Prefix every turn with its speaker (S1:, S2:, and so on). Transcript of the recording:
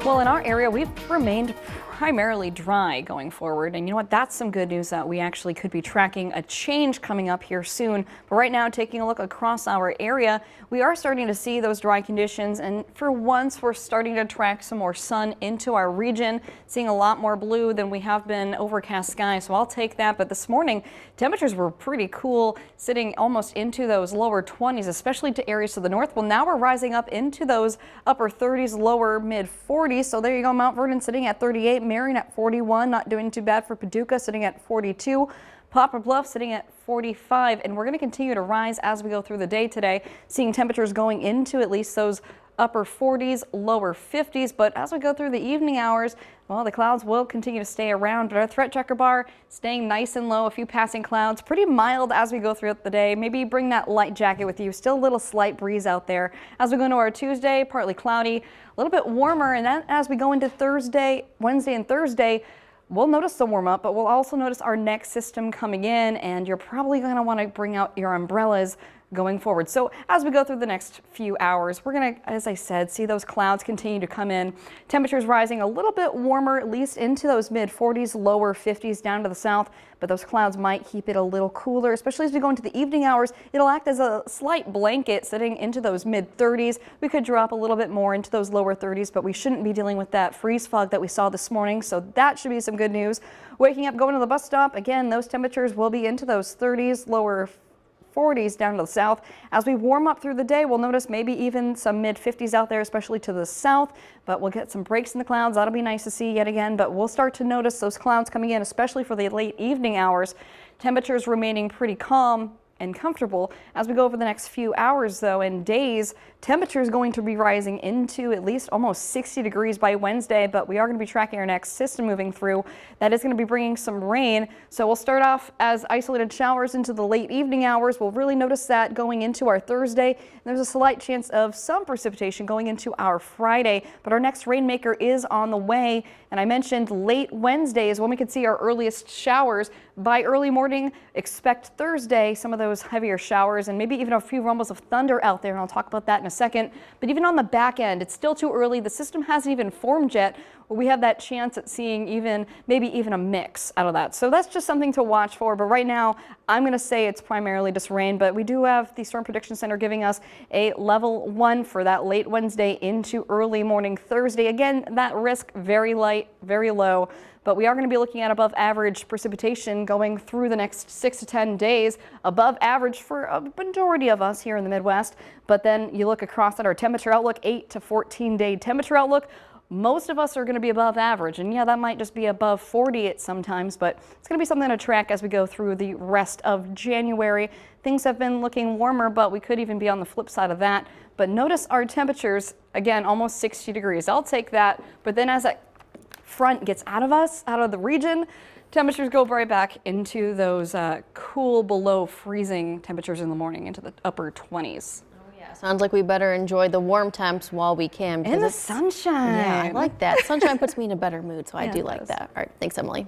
S1: Well, in our area, we've remained primarily dry going forward. And you know what? That's some good news that we actually could be tracking a change coming up here soon. But right now, taking a look across our area, we are starting to see those dry conditions. And for once, we're starting to track some more sun into our region, seeing a lot more blue than we have been overcast skies. So I'll take that. But this morning, temperatures were pretty cool, sitting almost into those lower 20s, especially to areas to the north. Well, now we're rising up into those upper 30s, lower mid 40s. So there you go. Mount Vernon sitting at 38. Marion at 41, not doing too bad for Paducah, sitting at 42. Poplar Bluff sitting at 45, and we're going to continue to rise as we go through the day today, seeing temperatures going into at least those upper 40s, lower 50s. But as we go through the evening hours, well, the clouds will continue to stay around, but our threat checker bar staying nice and low, a few passing clouds, pretty mild as we go throughout the day. Maybe bring that light jacket with you. Still a little slight breeze out there. As we go into our Tuesday, partly cloudy, a little bit warmer, and then as we go into Thursday, Wednesday and Thursday, we'll notice the warm up, but we'll also notice our next system coming in, and you're probably going to want to bring out your umbrellas going forward. So as we go through the next few hours, we're going to, as I said, see those clouds continue to come in. Temperatures rising a little bit warmer, at least into those mid 40s, lower 50s down to the south, but those clouds might keep it a little cooler, especially as we go into the evening hours. It'll act as a slight blanket sitting into those mid 30s. We could drop a little bit more into those lower 30s, but we shouldn't be dealing with that freeze fog that we saw this morning. So that should be some good news. Waking up, going to the bus stop, again, those temperatures will be into those 30s, lower 40s down to the south. As we warm up through the day, we'll notice maybe even some mid 50s out there, especially to the south, but we'll get some breaks in the clouds. That'll be nice to see yet again, but we'll start to notice those clouds coming in, especially for the late evening hours. Temperatures remaining pretty calm and comfortable. As we go over the next few hours, though, and days, temperatures going to be rising into at least almost 60 degrees by Wednesday, but we are going to be tracking our next system moving through. That is going to be bringing some rain. So we'll start off as isolated showers into the late evening hours. We'll really notice that going into our Thursday. And there's a slight chance of some precipitation going into our Friday, but our next rainmaker is on the way. And I mentioned late Wednesday is when we could see our earliest showers. By early morning, expect Thursday some of those heavier showers and maybe even a few rumbles of thunder out there, and I'll talk about that in a second. But even on the back end, it's still too early. The system hasn't even formed yet. We have that chance at seeing maybe even a mix out of that. So that's just something to watch for. But right now, I'm going to say it's primarily just rain, but we do have the Storm Prediction Center giving us a level 1 for that late Wednesday into early morning Thursday. Again, that risk very light, very low. But we are going to be looking at above average precipitation going through the next 6 to 10 days, above average for a majority of us here in the Midwest. But then you look across at our temperature outlook, 8 to 14 day temperature outlook. Most of us are going to be above average, and yeah, that might just be above 40 at sometimes, but it's going to be something to track as we go through the rest of January. Things have been looking warmer, but we could even be on the flip side of that. But notice our temperatures, again, almost 60 degrees. I'll take that. But then as that front gets out of us, out of the region, temperatures go right back into those cool below freezing temperatures in the morning, into the upper 20s.
S2: Sounds like we better enjoy the warm temps while we can.
S1: And the sunshine.
S2: Yeah, I like that. Sunshine puts me in a better mood, so I do like
S1: does.
S2: that. All right, thanks, Emily.